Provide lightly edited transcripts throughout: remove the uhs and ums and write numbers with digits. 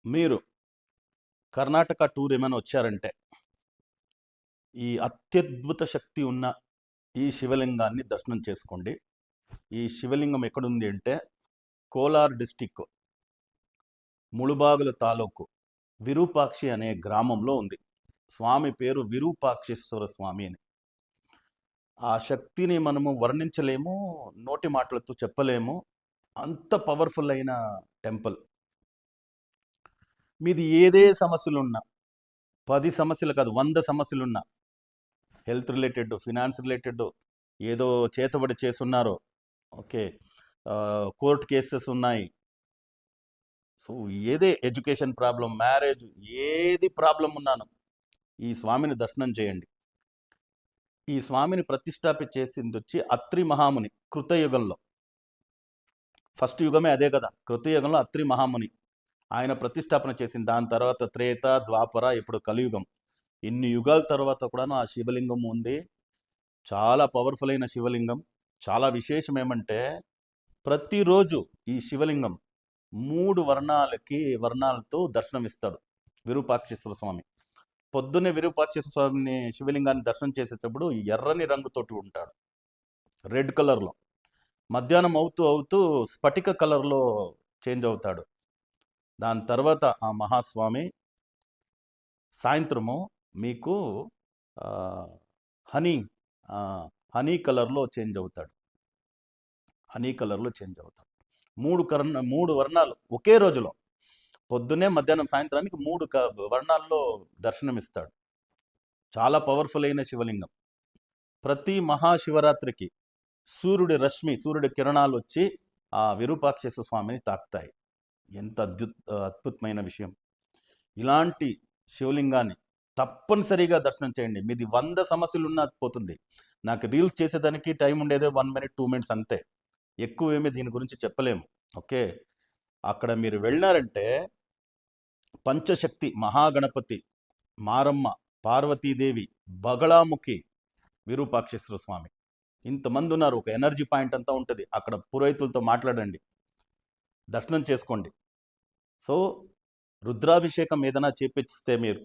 మీరు కర్ణాటక టూర్ ఏమైనా వచ్చారంటే ఈ అత్యద్భుత శక్తి ఉన్న ఈ శివలింగాన్ని దర్శనం చేసుకోండి. ఈ శివలింగం ఎక్కడుంది అంటే కోలార్ డిస్టిక్ ముళబాగుల తాలూకు విరూపాక్షి అనే గ్రామంలో ఉంది. స్వామి పేరు విరూపాక్షేశ్వర స్వామి అని. ఆ శక్తిని మనము వర్ణించలేము, నోటి మాటలతో చెప్పలేము. అంత పవర్ఫుల్ అయిన టెంపుల్. మీది ఏదే సమస్యలున్నా, 10 సమస్యలు కాదు 100 సమస్యలున్నా, హెల్త్ రిలేటెడ్, ఫినాన్స్ రిలేటెడ్, ఏదో చేతబడి చేస్తున్నారో, ఓకే, కోర్టు కేసెస్ ఉన్నాయి, సో ఏదే ఎడ్యుకేషన్ ప్రాబ్లం, మ్యారేజ్, ఏది ప్రాబ్లం ఉన్నాను ఈ స్వామిని దర్శనం చేయండి. ఈ స్వామిని ప్రతిష్టాపన చేసింది వచ్చి అత్రి మహాముని కృతయుగంలో. ఫస్ట్ యుగమే అదే కదా, కృతయుగంలో అత్రి మహాముని ఆయన ప్రతిష్టాపన చేసింది. దాని తర్వాత త్రేత, ద్వాపర, ఇప్పుడు కలియుగం. ఇన్ని యుగాల తర్వాత కూడాను ఆ శివలింగం ఉంది. చాలా పవర్ఫుల్ అయిన శివలింగం. చాలా విశేషం ఏమంటే ప్రతిరోజు ఈ శివలింగం 3 వర్ణాలతో దర్శనమిస్తాడు విరూపాక్షేశ్వర స్వామి. పొద్దున్నే విరూపాక్షేశ్వర స్వామిని శివలింగాన్ని దర్శనం చేసేటప్పుడు ఎర్రని రంగుతోటి ఉంటాడు, రెడ్ కలర్లో. మధ్యాహ్నం అవుతూ స్ఫటిక కలర్లో చేంజ్ అవుతాడు. దాని తర్వాత ఆ మహాస్వామి సాయంత్రము మీకు హనీ కలర్లో చేంజ్ అవుతాడు. మూడు వర్ణాలు ఒకే రోజులో, పొద్దున్నే మధ్యాహ్నం సాయంత్రానికి 3 వర్ణాల్లో దర్శనమిస్తాడు. చాలా పవర్ఫుల్ అయిన శివలింగం. ప్రతి మహాశివరాత్రికి సూర్యుడి కిరణాలు వచ్చి ఆ విరూపాక్షేశ్వర స్వామిని తాకుతాయి. ఎంత అద్భుతమైన విషయం. ఇలాంటి శివలింగాన్ని తప్పనిసరిగా దర్శనం చేయండి. మీది 100 సమస్యలు ఉన్నా పోతుంది. నాకు రీల్స్ చేసేదానికి టైం ఉండేదే 1 మినిట్ 2 మినిట్స్ అంతే, ఎక్కువ ఏమీ దీని గురించి చెప్పలేము. ఓకే, అక్కడ మీరు వెళ్ళినారంటే పంచశక్తి, మహాగణపతి, మారమ్మ, పార్వతీదేవి, బగళాముఖి, విరూపాక్షేశ్వర స్వామి, ఇంతమంది ఉన్నారు. ఒక ఎనర్జీ పాయింట్ అంతా ఉంటుంది అక్కడ. పురోహితులతో మాట్లాడండి, దర్శనం చేసుకోండి. సో రుద్రాభిషేకం ఏదైనా చేపిస్తే మీరు,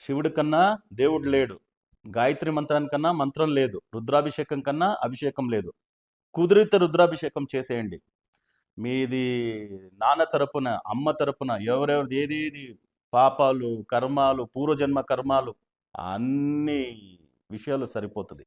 శివుడి కన్నా దేవుడు లేడు, గాయత్రి మంత్రానికన్నా మంత్రం లేదు, రుద్రాభిషేకం కన్నా అభిషేకం లేదు. కుదిరితే రుద్రాభిషేకం చేసేయండి. మీది నాన్న తరపున, అమ్మ తరపున ఎవరెవరు ఏదేది పాపాలు, కర్మాలు, పూర్వజన్మ కర్మాలు, అన్ని విషయాలు సరిపోతుంది.